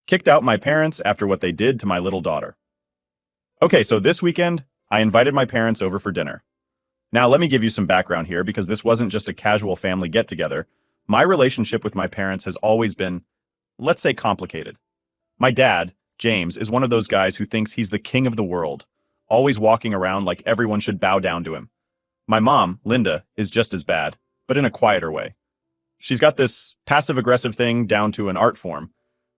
Kicked out my parents after what they did to my little daughter. Okay, so this weekend, I invited my parents over for dinner. Now, let me give you some background here because this wasn't just a casual family get together. My relationship with my parents has always been, let's say, complicated. My dad, James, is one of those guys who thinks he's the king of the world, always walking around like everyone should bow down to him. My mom, Linda, is just as bad, but in a quieter way. She's got this passive-aggressive thing down to an art form.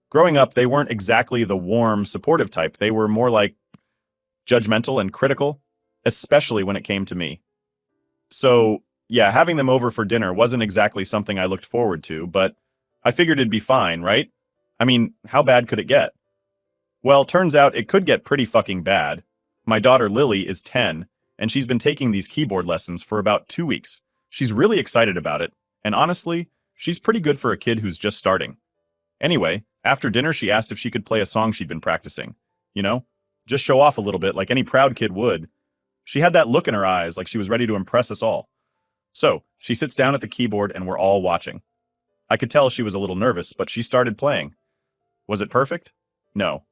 Growing up, they weren't exactly the warm, supportive type. They were more like judgmental and critical, especially when it came to me. So, yeah, having them over for dinner wasn't exactly something I looked forward to, but I figured it'd be fine, right? I mean, how bad could it get? Well, turns out it could get pretty fucking bad. My daughter Lily is 10, and she's been taking these keyboard lessons for about 2 weeks. She's really excited about it, and honestly, she's pretty good for a kid who's just starting. Anyway, after dinner she asked if she could play a song she'd been practicing. You know, just show off a little bit like any proud kid would. She had that look in her eyes like she was ready to impress us all. So, she sits down at the keyboard and we're all watching. I could tell she was a little nervous, but she started playing. Was it perfect? No.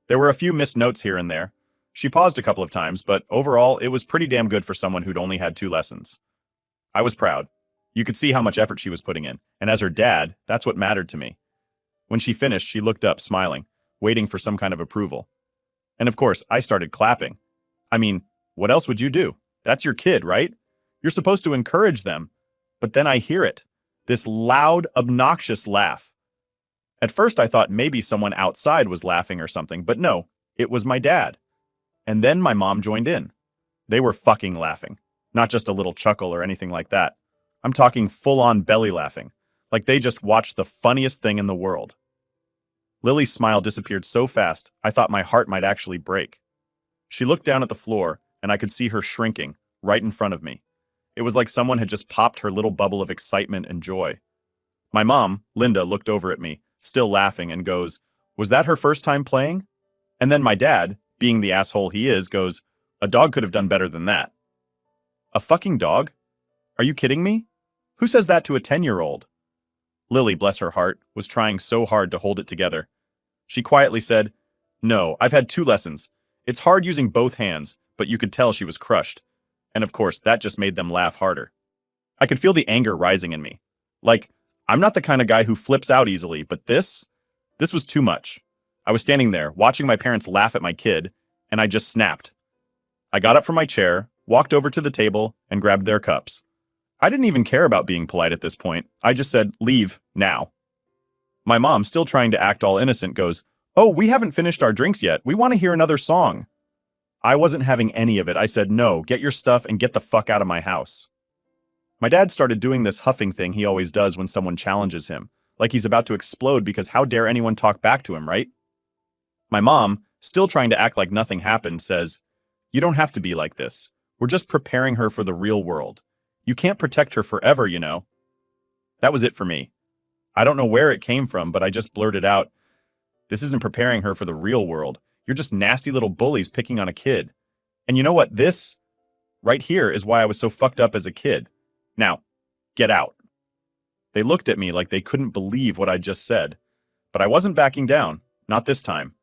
There were a few missed notes here and there. She paused a couple of times, but overall, it was pretty damn good for someone who'd only had 2 lessons. I was proud. You could see how much effort she was putting in, and as her dad, that's what mattered to me. When she finished, she looked up, smiling, waiting for some kind of approval. And of course, I started clapping. I mean, what else would you do? That's your kid, right? You're supposed to encourage them. But then I hear it. This loud, obnoxious laugh. At first I thought maybe someone outside was laughing or something, but no, it was my dad. And then my mom joined in. They were fucking laughing. Not just a little chuckle or anything like that. I'm talking full-on belly laughing. Like they just watched the funniest thing in the world. Lily's smile disappeared so fast, I thought my heart might actually break. She looked down at the floor, and I could see her shrinking, right in front of me. It was like someone had just popped her little bubble of excitement and joy. My mom, Linda, looked over at me, still laughing, and goes, "Was that her first time playing?" And then my dad, being the asshole he is, goes, "A dog could have done better than that." A fucking dog? Are you kidding me? Who says that to a 10-year-old? Lily, bless her heart, was trying so hard to hold it together. She quietly said, "No, I've had 2 lessons. It's hard using both hands," but you could tell she was crushed. And of course, that just made them laugh harder. I could feel the anger rising in me. Like, I'm not the kind of guy who flips out easily, but this was too much. I was standing there, watching my parents laugh at my kid, and I just snapped. I got up from my chair, walked over to the table, and grabbed their cups. I didn't even care about being polite at this point. I just said, "Leave, now." My mom, still trying to act all innocent, goes, "Oh, we haven't finished our drinks yet. We want to hear another song." I wasn't having any of it. I said, "No, get your stuff and get the fuck out of my house." My dad started doing this huffing thing he always does when someone challenges him, like he's about to explode because how dare anyone talk back to him, right? My mom, still trying to act like nothing happened, says, "You don't have to be like this. We're just preparing her for the real world. You can't protect her forever, you know." That was it for me. I don't know where it came from, but I just blurted out, "This isn't preparing her for the real world. You're just nasty little bullies picking on a kid. And you know what? This right here is why I was so fucked up as a kid. Now, get out." They looked at me like they couldn't believe what I just said. But I wasn't backing down. Not this time.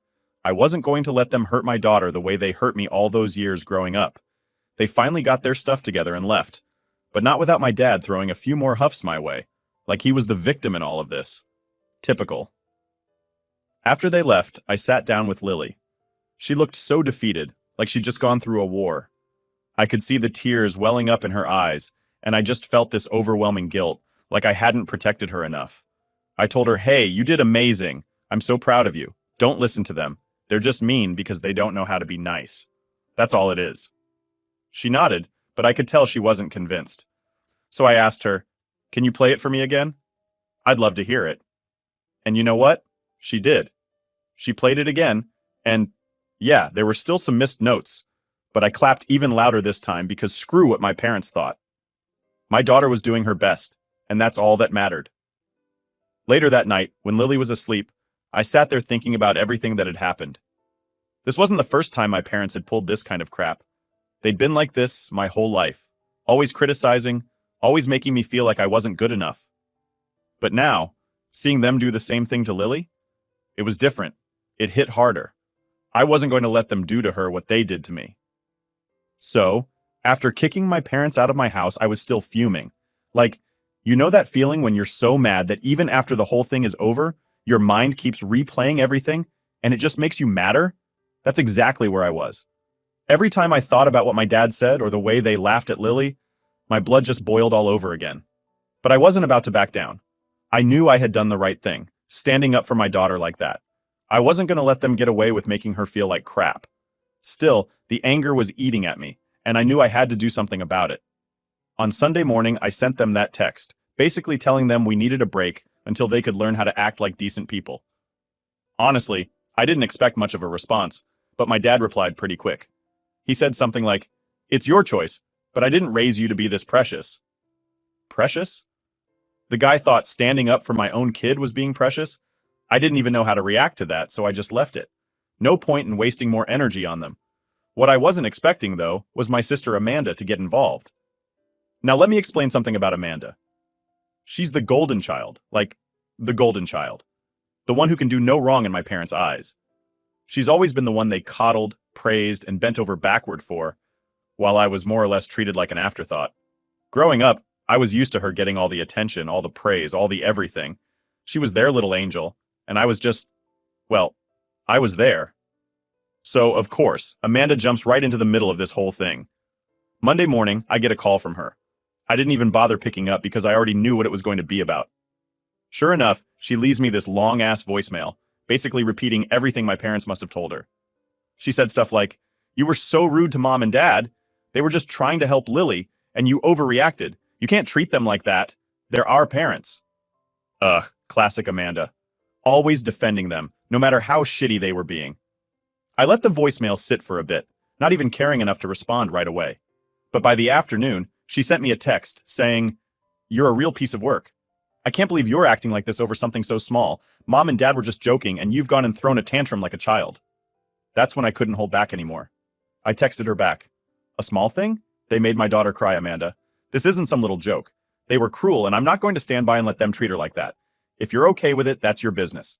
I wasn't going to let them hurt my daughter the way they hurt me all those years growing up. They finally got their stuff together and left. But not without my dad throwing a few more huffs my way. Like he was the victim in all of this. Typical. After they left, I sat down with Lily. She looked so defeated, like she'd just gone through a war. I could see the tears welling up in her eyes, and I just felt this overwhelming guilt, like I hadn't protected her enough. I told her, "Hey, you did amazing. I'm so proud of you. Don't listen to them. They're just mean because they don't know how to be nice. That's all it is." She nodded, but I could tell she wasn't convinced. So I asked her, "Can you play it for me again? I'd love to hear it." And you know what? She did. She played it again, and yeah, there were still some missed notes, but I clapped even louder this time because screw what my parents thought. My daughter was doing her best, and that's all that mattered. Later that night, when Lily was asleep, I sat there thinking about everything that had happened. This wasn't the first time my parents had pulled this kind of crap. They'd been like this my whole life, always criticizing, always making me feel like I wasn't good enough. But now, seeing them do the same thing to Lily, It was different. It hit harder. I wasn't going to let them do to her what they did to me. So, after kicking my parents out of my house, I was still fuming. Like, you know that feeling when you're so mad that even after the whole thing is over, your mind keeps replaying everything and it just makes you madder? That's exactly where I was. Every time I thought about what my dad said or the way they laughed at Lily, my blood just boiled all over again. But I wasn't about to back down. I knew I had done the right thing, standing up for my daughter like that. I wasn't going to let them get away with making her feel like crap. Still, the anger was eating at me, and I knew I had to do something about it. On Sunday morning, I sent them that text, basically telling them we needed a break until they could learn how to act like decent people. Honestly, I didn't expect much of a response, but my dad replied pretty quick. He said something like, "It's your choice, but I didn't raise you to be this precious." Precious? The guy thought standing up for my own kid was being precious? I didn't even know how to react to that, so I just left it. No point in wasting more energy on them. What I wasn't expecting, though, was my sister Amanda to get involved. Now let me explain something about Amanda. She's the golden child, like the golden child. The one who can do no wrong in my parents' eyes. She's always been the one they coddled, praised, and bent over backward for, while I was more or less treated like an afterthought. Growing up, I was used to her getting all the attention, all the praise, all the everything. She was their little angel, and I was just, well, I was there. So, of course, Amanda jumps right into the middle of this whole thing. Monday morning, I get a call from her. I didn't even bother picking up because I already knew what it was going to be about. Sure enough, she leaves me this long-ass voicemail, basically repeating everything my parents must have told her. She said stuff like, "You were so rude to mom and dad. They were just trying to help Lily, and you overreacted. You can't treat them like that. They're our parents." Ugh, classic Amanda. Always defending them, no matter how shitty they were being. I let the voicemail sit for a bit, not even caring enough to respond right away. But by the afternoon, she sent me a text saying, "You're a real piece of work. I can't believe you're acting like this over something so small. Mom and dad were just joking, and you've gone and thrown a tantrum like a child." That's when I couldn't hold back anymore. I texted her back. "A small thing? They made my daughter cry, Amanda. This isn't some little joke. They were cruel, and I'm not going to stand by and let them treat her like that. If you're okay with it, that's your business.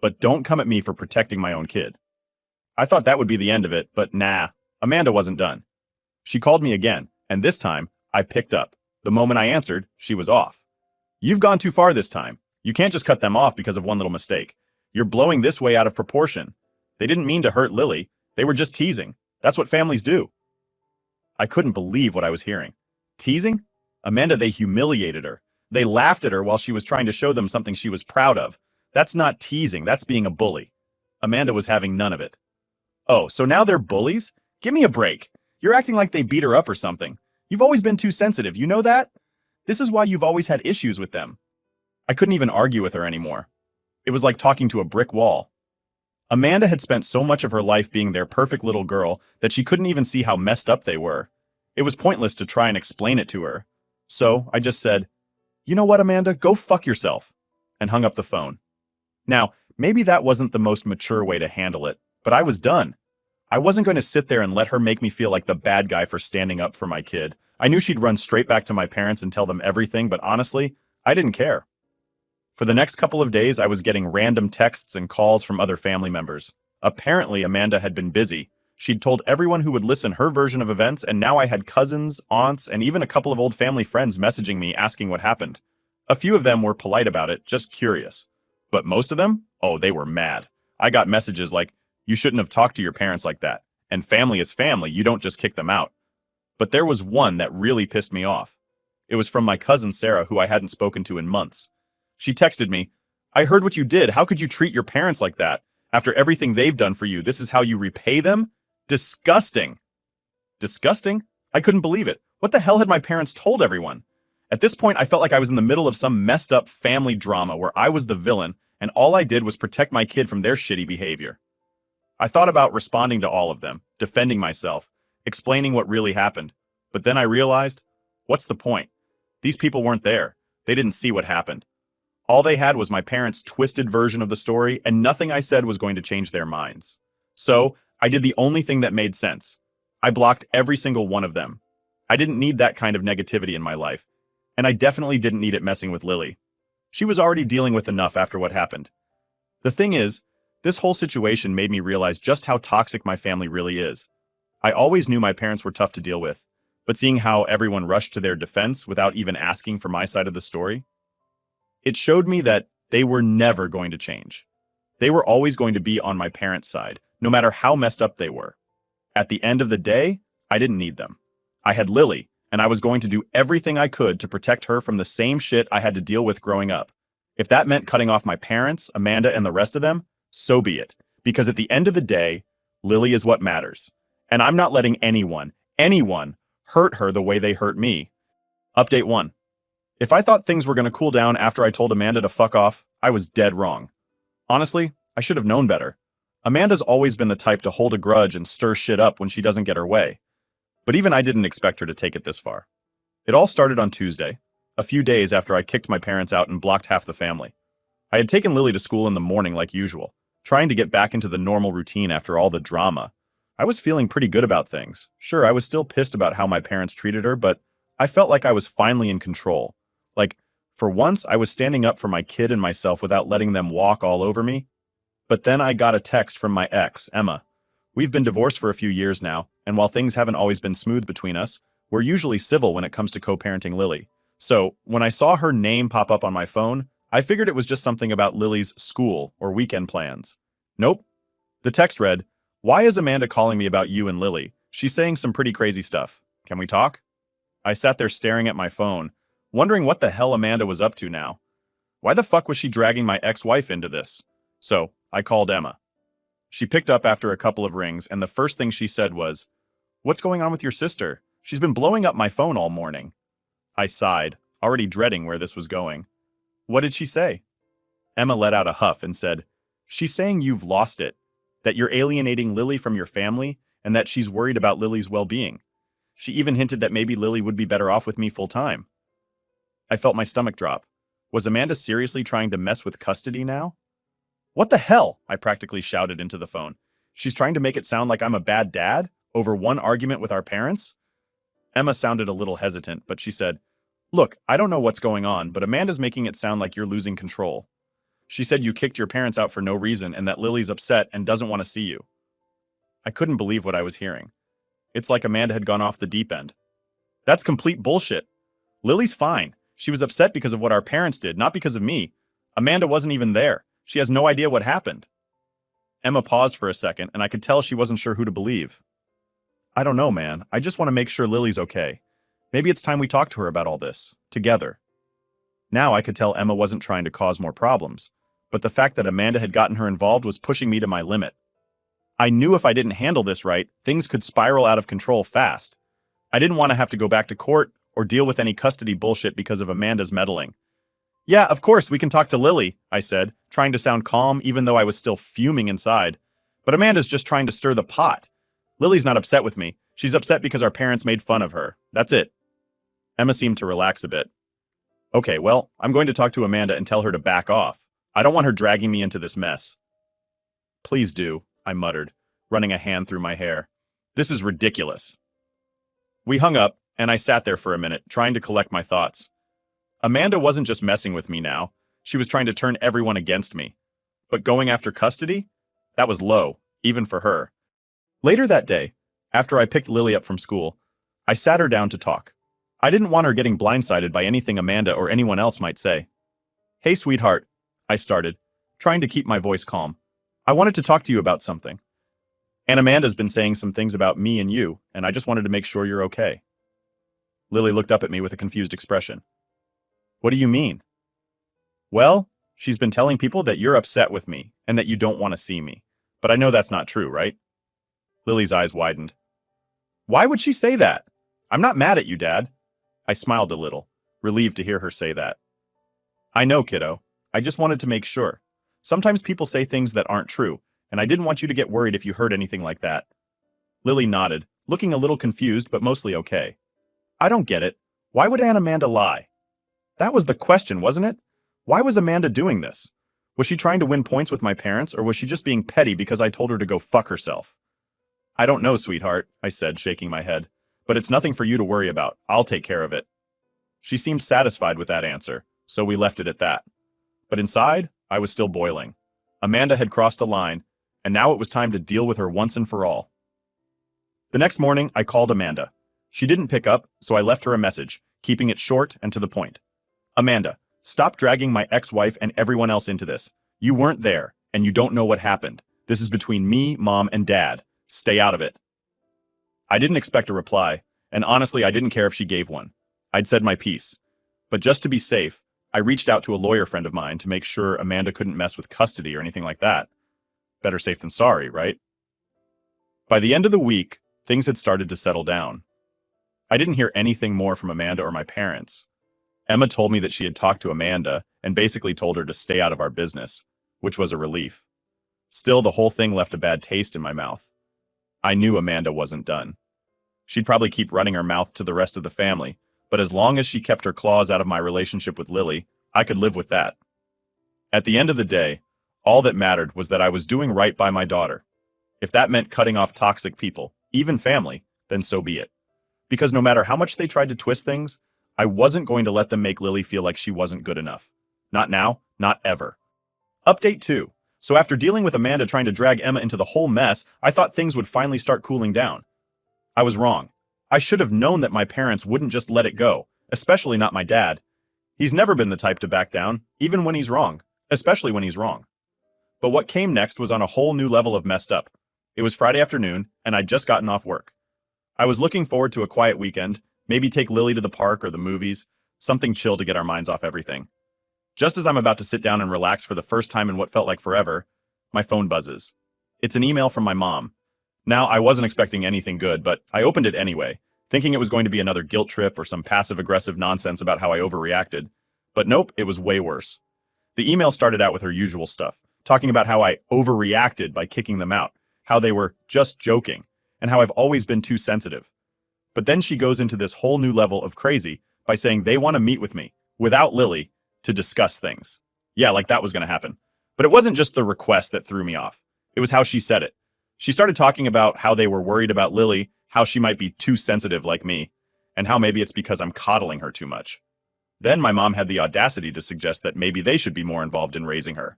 But don't come at me for protecting my own kid." I thought that would be the end of it, but nah, Amanda wasn't done. She called me again, and this time, I picked up. The moment I answered, she was off. "You've gone too far this time. You can't just cut them off because of one little mistake. You're blowing this way out of proportion. They didn't mean to hurt Lily. They were just teasing. That's what families do." I couldn't believe what I was hearing. Teasing? Amanda, they humiliated her. They laughed at her while she was trying to show them something she was proud of. That's not teasing, that's being a bully. Amanda was having none of it. Oh, so now they're bullies? Give me a break. You're acting like they beat her up or something. You've always been too sensitive, you know that? This is why you've always had issues with them. I couldn't even argue with her anymore. It was like talking to a brick wall. Amanda had spent so much of her life being their perfect little girl that she couldn't even see how messed up they were. It was pointless to try and explain it to her. So I just said, "You know what, Amanda, go fuck yourself," and hung up the phone. Now, maybe that wasn't the most mature way to handle it, but I was done. I wasn't going to sit there and let her make me feel like the bad guy for standing up for my kid. I knew she'd run straight back to my parents and tell them everything, but honestly, I didn't care. For the next couple of days, I was getting random texts and calls from other family members. Apparently, Amanda had been busy. She'd told everyone who would listen her version of events, and now I had cousins, aunts, and even a couple of old family friends messaging me asking what happened. A few of them were polite about it, just curious. But most of them? Oh, they were mad. I got messages like, "You shouldn't have talked to your parents like that. And family is family, you don't just kick them out." But there was one that really pissed me off. It was from my cousin Sarah, who I hadn't spoken to in months. She texted me, "I heard what you did. How could you treat your parents like that? After everything they've done for you, this is how you repay them? Disgusting." Disgusting? I couldn't believe it. What the hell had my parents told everyone? At this point, I felt like I was in the middle of some messed up family drama where I was the villain, and all I did was protect my kid from their shitty behavior. I thought about responding to all of them, defending myself, explaining what really happened. But then I realized, what's the point? These people weren't there. They didn't see what happened. All they had was my parents' twisted version of the story, and nothing I said was going to change their minds. So, I did the only thing that made sense. I blocked every single one of them. I didn't need that kind of negativity in my life, and I definitely didn't need it messing with Lily. She was already dealing with enough after what happened. The thing is, This whole situation made me realize just how toxic my family really is. I always knew my parents were tough to deal with, but seeing how everyone rushed to their defense without even asking for my side of the story, it showed me that they were never going to change. They were always going to be on my parents' side, no matter how messed up they were. At the end of the day, I didn't need them. I had Lily, and I was going to do everything I could to protect her from the same shit I had to deal with growing up. If that meant cutting off my parents, Amanda, and the rest of them, so be it. Because at the end of the day, Lily is what matters. And I'm not letting anyone, hurt her the way they hurt me. Update 1. If I thought things were going to cool down after I told Amanda to fuck off, I was dead wrong. Honestly, I should have known better. Amanda's always been the type to hold a grudge and stir shit up when she doesn't get her way. But even I didn't expect her to take it this far. It all started on Tuesday, a few days after I kicked my parents out and blocked half the family. I had taken Lily to school in the morning like usual, trying to get back into the normal routine after all the drama. I was feeling pretty good about things. Sure, I was still pissed about how my parents treated her, but I felt like I was finally in control. Like, for once, I was standing up for my kid and myself without letting them walk all over me. But then I got a text from my ex, Emma. We've been divorced for a few years now, and while things haven't always been smooth between us, we're usually civil when it comes to co-parenting Lily. So, when I saw her name pop up on my phone, I figured it was just something about Lily's school or weekend plans. Nope. The text read, "Why is Amanda calling me about you and Lily? She's saying some pretty crazy stuff. Can we talk?" I sat there staring at my phone, wondering what the hell Amanda was up to now. Why the fuck was she dragging my ex-wife into this? So, I called Emma. She picked up after a couple of rings, and the first thing she said was, "What's going on with your sister? She's been blowing up my phone all morning." I sighed, already dreading where this was going. "What did she say?" Emma let out a huff and said, "She's saying you've lost it, that you're alienating Lily from your family, and that she's worried about Lily's well-being. She even hinted that maybe Lily would be better off with me full-time." I felt my stomach drop. Was Amanda seriously trying to mess with custody now? "What the hell?" I practically shouted into the phone. "She's trying to make it sound like I'm a bad dad over one argument with our parents?" Emma sounded a little hesitant, but she said, "Look, I don't know what's going on, but Amanda's making it sound like you're losing control. She said you kicked your parents out for no reason and that Lily's upset and doesn't want to see you." I couldn't believe what I was hearing. It's like Amanda had gone off the deep end. That's complete bullshit. Lily's fine. She was upset because of what our parents did, not because of me. Amanda wasn't even there. She has no idea what happened. Emma paused for a second, and I could tell she wasn't sure who to believe. "I don't know, man. I just want to make sure Lily's okay. Maybe it's time we talk to her about all this, together." Now I could tell Emma wasn't trying to cause more problems, but the fact that Amanda had gotten her involved was pushing me to my limit. I knew if I didn't handle this right, things could spiral out of control fast. I didn't want to have to go back to court or deal with any custody bullshit because of Amanda's meddling. "Yeah, of course, we can talk to Lily," I said, trying to sound calm even though I was still fuming inside. "But Amanda's just trying to stir the pot. Lily's not upset with me. She's upset because our parents made fun of her. That's it." Emma seemed to relax a bit. "Okay, well, I'm going to talk to Amanda and tell her to back off. I don't want her dragging me into this mess." "Please do," I muttered, running a hand through my hair. "This is ridiculous." We hung up, and I sat there for a minute, trying to collect my thoughts. Amanda wasn't just messing with me now. She was trying to turn everyone against me. But going after custody? That was low, even for her. Later that day, after I picked Lily up from school, I sat her down to talk. I didn't want her getting blindsided by anything Amanda or anyone else might say. "Hey, sweetheart," I started, trying to keep my voice calm. "I wanted to talk to you about something. And Amanda's been saying some things about me and you, and I just wanted to make sure you're okay." Lily looked up at me with a confused expression. "What do you mean?" "Well, she's been telling people that you're upset with me and that you don't want to see me. But I know that's not true, right?" Lily's eyes widened. "Why would she say that? I'm not mad at you, Dad." I smiled a little, relieved to hear her say that. "I know, kiddo. I just wanted to make sure. Sometimes people say things that aren't true, and I didn't want you to get worried if you heard anything like that." Lily nodded, looking a little confused but mostly okay. "I don't get it. Why would Aunt Amanda lie?" That was the question, wasn't it? Why was Amanda doing this? Was she trying to win points with my parents, or was she just being petty because I told her to go fuck herself? "I don't know, sweetheart," I said, shaking my head. "But it's nothing for you to worry about. I'll take care of it." She seemed satisfied with that answer, so we left it at that. But inside, I was still boiling. Amanda had crossed a line, and now it was time to deal with her once and for all. The next morning, I called Amanda. She didn't pick up, so I left her a message, keeping it short and to the point. Amanda, stop dragging my ex-wife and everyone else into this. You weren't there, and you don't know what happened. This is between me, Mom, and Dad. Stay out of it. I didn't expect a reply, and honestly, I didn't care if she gave one. I'd said my piece. But just to be safe, I reached out to a lawyer friend of mine to make sure Amanda couldn't mess with custody or anything like that. Better safe than sorry, right? By the end of the week, things had started to settle down. I didn't hear anything more from Amanda or my parents. Emma told me that she had talked to Amanda and basically told her to stay out of our business, which was a relief. Still, the whole thing left a bad taste in my mouth. I knew Amanda wasn't done. She'd probably keep running her mouth to the rest of the family, but as long as she kept her claws out of my relationship with Lily, I could live with that. At the end of the day, all that mattered was that I was doing right by my daughter. If that meant cutting off toxic people, even family, then so be it. Because no matter how much they tried to twist things, I wasn't going to let them make Lily feel like she wasn't good enough. Not now, not ever. Update 2. So after dealing with Amanda trying to drag Emma into the whole mess, I thought things would finally start cooling down. I was wrong. I should have known that my parents wouldn't just let it go, especially not my dad. He's never been the type to back down, even when he's wrong, especially when he's wrong. But what came next was on a whole new level of messed up. It was Friday afternoon, and I'd just gotten off work. I was looking forward to a quiet weekend, maybe take Lily to the park or the movies, something chill to get our minds off everything. Just as I'm about to sit down and relax for the first time in what felt like forever, my phone buzzes. It's an email from my mom. Now, I wasn't expecting anything good, but I opened it anyway, thinking it was going to be another guilt trip or some passive-aggressive nonsense about how I overreacted. But nope, it was way worse. The email started out with her usual stuff, talking about how I overreacted by kicking them out, how they were just joking, and how I've always been too sensitive. But then she goes into this whole new level of crazy by saying they want to meet with me, without Lily, to discuss things. Yeah, like that was going to happen. But it wasn't just the request that threw me off. It was how she said it. She started talking about how they were worried about Lily, how she might be too sensitive like me, and how maybe it's because I'm coddling her too much. Then my mom had the audacity to suggest that maybe they should be more involved in raising her.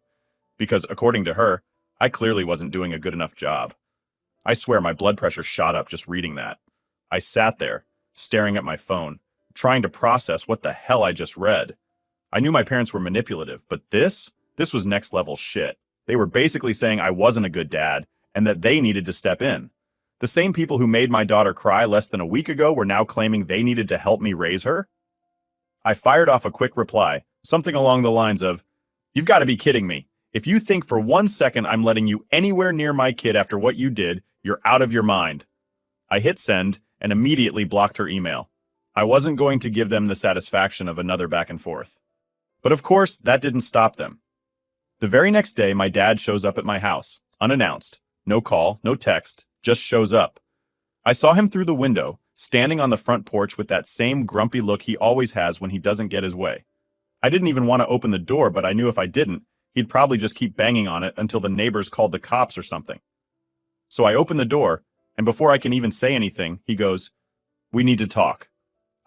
Because according to her, I clearly wasn't doing a good enough job. I swear my blood pressure shot up just reading that. I sat there, staring at my phone, trying to process what the hell I just read. I knew my parents were manipulative, but this was next level shit. They were basically saying I wasn't a good dad and that they needed to step in. The same people who made my daughter cry less than a week ago were now claiming they needed to help me raise her? I fired off a quick reply, something along the lines of, "You've got to be kidding me. If you think for 1 second I'm letting you anywhere near my kid after what you did, you're out of your mind." I hit send and immediately blocked her email. I wasn't going to give them the satisfaction of another back and forth. But of course, that didn't stop them. The very next day, my dad shows up at my house, unannounced. No call, no text, just shows up. I saw him through the window, standing on the front porch with that same grumpy look he always has when he doesn't get his way. I didn't even want to open the door, but I knew if I didn't, he'd probably just keep banging on it until the neighbors called the cops or something. So I opened the door, and before I can even say anything, he goes, "We need to talk."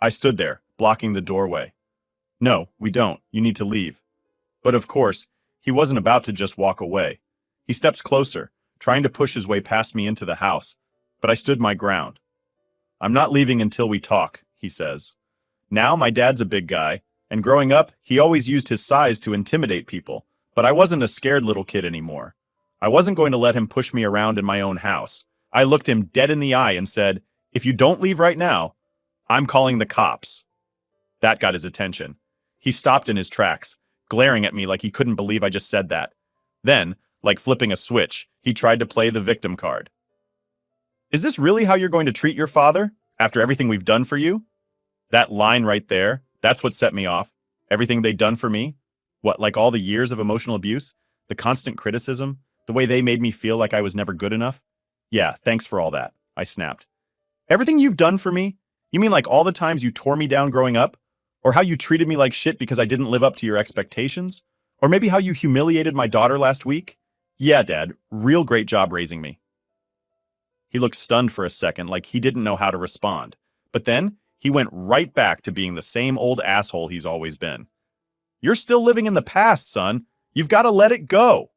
I stood there, blocking the doorway. "No, we don't. You need to leave." But of course, he wasn't about to just walk away. He steps closer, trying to push his way past me into the house, but I stood my ground. "I'm not leaving until we talk," he says. Now my dad's a big guy, and growing up, he always used his size to intimidate people, but I wasn't a scared little kid anymore. I wasn't going to let him push me around in my own house. I looked him dead in the eye and said, "If you don't leave right now, I'm calling the cops." That got his attention. He stopped in his tracks, glaring at me like he couldn't believe I just said that. Then, like flipping a switch, he tried to play the victim card. "Is this really how you're going to treat your father, after everything we've done for you?" That line right there, that's what set me off. Everything they'd done for me? What, like all the years of emotional abuse? The constant criticism? The way they made me feel like I was never good enough? "Yeah, thanks for all that," I snapped. "Everything you've done for me? You mean like all the times you tore me down growing up? Or how you treated me like shit because I didn't live up to your expectations? Or maybe how you humiliated my daughter last week? Yeah, Dad, real great job raising me." He looked stunned for a second, like he didn't know how to respond. But then, he went right back to being the same old asshole he's always been. "You're still living in the past, son. You've got to let it go."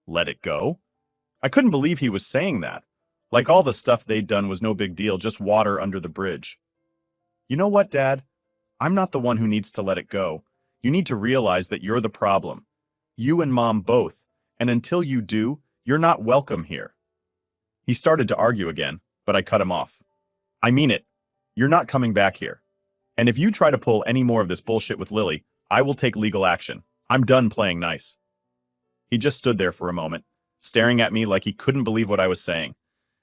Let it go? I couldn't believe he was saying that. Like all the stuff they'd done was no big deal, just water under the bridge. You know what, Dad? I'm not the one who needs to let it go. You need to realize that you're the problem. You and Mom both. And until you do, you're not welcome here. He started to argue again, but I cut him off. I mean it. You're not coming back here. And if you try to pull any more of this bullshit with Lily, I will take legal action. I'm done playing nice. He just stood there for a moment, staring at me like he couldn't believe what I was saying.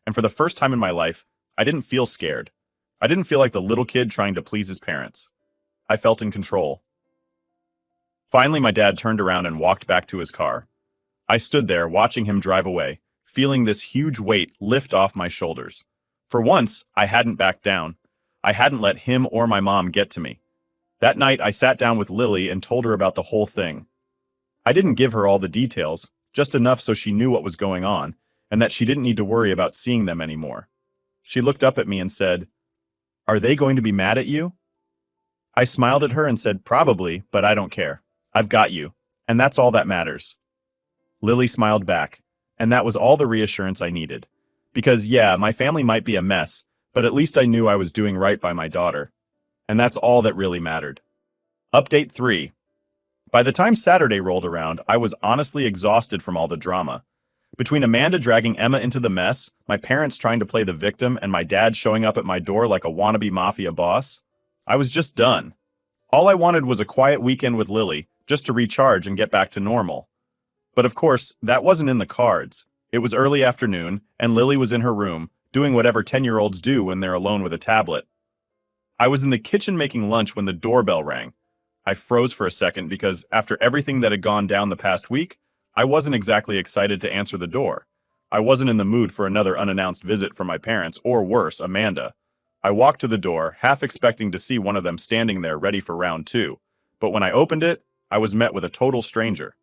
And for the first time in my life, I didn't feel scared. I didn't feel like the little kid trying to please his parents. I felt in control. Finally, my dad turned around and walked back to his car. I stood there watching him drive away, feeling this huge weight lift off my shoulders. For once, I hadn't backed down. I hadn't let him or my mom get to me. That night, I sat down with Lily and told her about the whole thing. I didn't give her all the details, just enough so she knew what was going on, and that she didn't need to worry about seeing them anymore. She looked up at me and said, "Are they going to be mad at you?" I smiled at her and said, "Probably, but I don't care. I've got you, and that's all that matters." Lily smiled back, and that was all the reassurance I needed. Because yeah, my family might be a mess, but at least I knew I was doing right by my daughter. And that's all that really mattered. Update 3. By the time Saturday rolled around, I was honestly exhausted from all the drama. Between Amanda dragging Emma into the mess, my parents trying to play the victim, and my dad showing up at my door like a wannabe mafia boss, I was just done. All I wanted was a quiet weekend with Lily, just to recharge and get back to normal. But of course, that wasn't in the cards. It was early afternoon, and Lily was in her room, doing whatever 10-year-olds do when they're alone with a tablet. I was in the kitchen making lunch when the doorbell rang. I froze for a second because, after everything that had gone down the past week, I wasn't exactly excited to answer the door. I wasn't in the mood for another unannounced visit from my parents, or worse, Amanda. I walked to the door, half expecting to see one of them standing there ready for round 2. But when I opened it, I was met with a total stranger.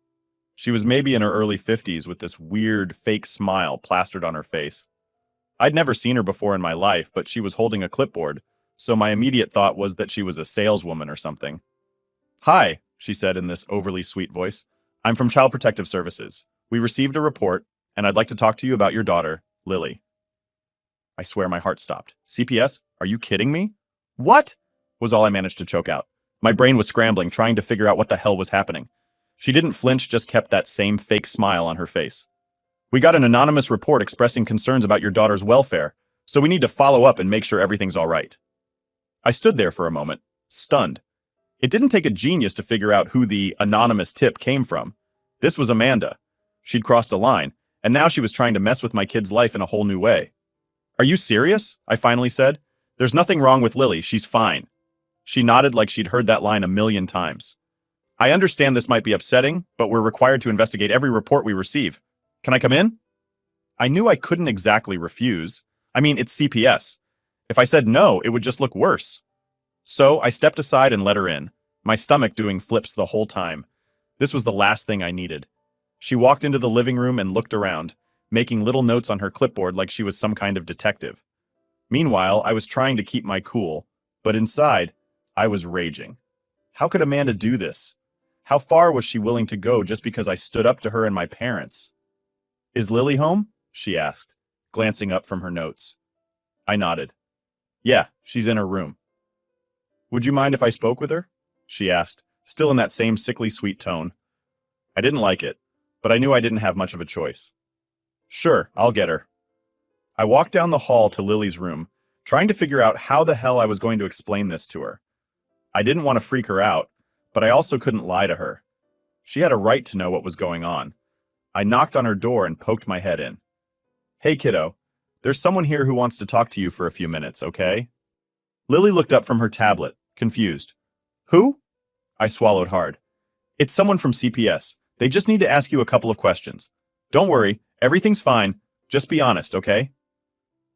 She was maybe in her early 50s with this weird, fake smile plastered on her face. I'd never seen her before in my life, but she was holding a clipboard, so my immediate thought was that she was a saleswoman or something. "Hi," she said in this overly sweet voice. "I'm from Child Protective Services. We received a report, and I'd like to talk to you about your daughter, Lily." I swear my heart stopped. "CPS? Are you kidding me?" "What?" was all I managed to choke out. My brain was scrambling, trying to figure out what the hell was happening. She didn't flinch, just kept that same fake smile on her face. "We got an anonymous report expressing concerns about your daughter's welfare, so we need to follow up and make sure everything's all right." I stood there for a moment, stunned. It didn't take a genius to figure out who the anonymous tip came from. This was Amanda. She'd crossed a line, and now she was trying to mess with my kid's life in a whole new way. "Are you serious?" I finally said. "There's nothing wrong with Lily, she's fine." She nodded like she'd heard that line a million times. "I understand this might be upsetting, but we're required to investigate every report we receive. Can I come in?" I knew I couldn't exactly refuse. I mean, it's CPS. If I said no, it would just look worse. So I stepped aside and let her in, my stomach doing flips the whole time. This was the last thing I needed. She walked into the living room and looked around, making little notes on her clipboard like she was some kind of detective. Meanwhile, I was trying to keep my cool, but inside, I was raging. How could Amanda do this? How far was she willing to go just because I stood up to her and my parents? "Is Lily home?" she asked, glancing up from her notes. I nodded. "Yeah, she's in her room." "Would you mind if I spoke with her?" she asked, still in that same sickly sweet tone. I didn't like it, but I knew I didn't have much of a choice. "Sure, I'll get her." I walked down the hall to Lily's room, trying to figure out how the hell I was going to explain this to her. I didn't want to freak her out, but I also couldn't lie to her. She had a right to know what was going on. I knocked on her door and poked my head in. "Hey, kiddo, there's someone here who wants to talk to you for a few minutes, okay?" Lily looked up from her tablet, confused. "Who?" I swallowed hard. "It's someone from CPS. They just need to ask you a couple of questions. Don't worry, everything's fine. Just be honest, okay?"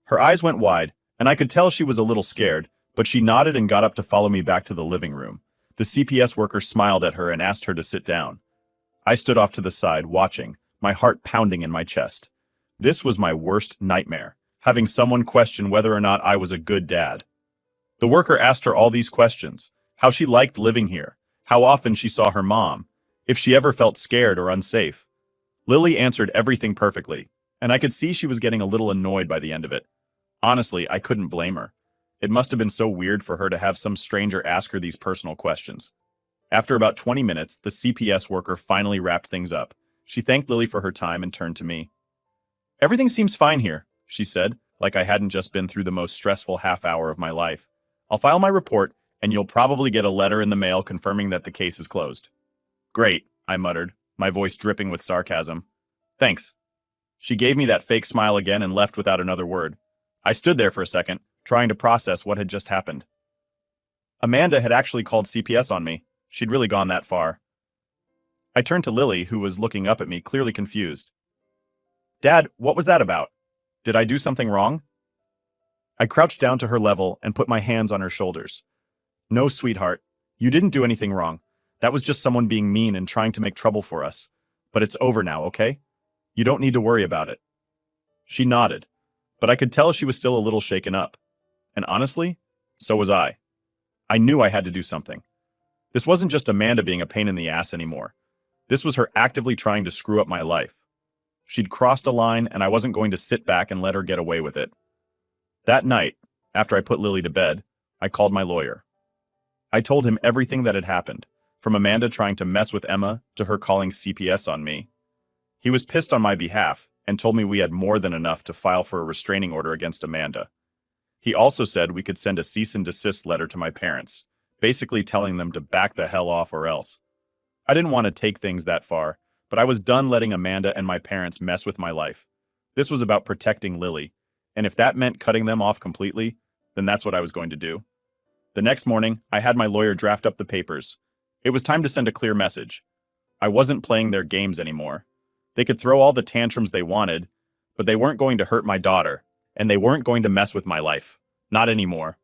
Her eyes went wide, and I could tell she was a little scared, but she nodded and got up to follow me back to the living room. The CPS worker smiled at her and asked her to sit down. I stood off to the side, watching, my heart pounding in my chest. This was my worst nightmare, having someone question whether or not I was a good dad. The worker asked her all these questions: how she liked living here, how often she saw her mom, if she ever felt scared or unsafe. Lily answered everything perfectly, and I could see she was getting a little annoyed by the end of it. Honestly, I couldn't blame her. It must have been so weird for her to have some stranger ask her these personal questions. After about 20 minutes, the CPS worker finally wrapped things up. She thanked Lily for her time and turned to me. "Everything seems fine here," she said, like I hadn't just been through the most stressful half hour of my life. "I'll file my report, and you'll probably get a letter in the mail confirming that the case is closed." "Great," I muttered, my voice dripping with sarcasm. "Thanks." She gave me that fake smile again and left without another word. I stood there for a second, trying to process what had just happened. Amanda had actually called CPS on me. She'd really gone that far. I turned to Lily, who was looking up at me, clearly confused. "Dad, what was that about? Did I do something wrong?" I crouched down to her level and put my hands on her shoulders. "No, sweetheart. You didn't do anything wrong. That was just someone being mean and trying to make trouble for us. But it's over now, okay? You don't need to worry about it." She nodded, but I could tell she was still a little shaken up. And honestly, so was I. I knew I had to do something. This wasn't just Amanda being a pain in the ass anymore. This was her actively trying to screw up my life. She'd crossed a line, and I wasn't going to sit back and let her get away with it. That night, after I put Lily to bed, I called my lawyer. I told him everything that had happened, from Amanda trying to mess with Emma to her calling CPS on me. He was pissed on my behalf and told me we had more than enough to file for a restraining order against Amanda. He also said we could send a cease and desist letter to my parents, basically telling them to back the hell off or else. I didn't want to take things that far, but I was done letting Amanda and my parents mess with my life. This was about protecting Lily, and if that meant cutting them off completely, then that's what I was going to do. The next morning, I had my lawyer draft up the papers. It was time to send a clear message. I wasn't playing their games anymore. They could throw all the tantrums they wanted, but they weren't going to hurt my daughter, and they weren't going to mess with my life. Not anymore.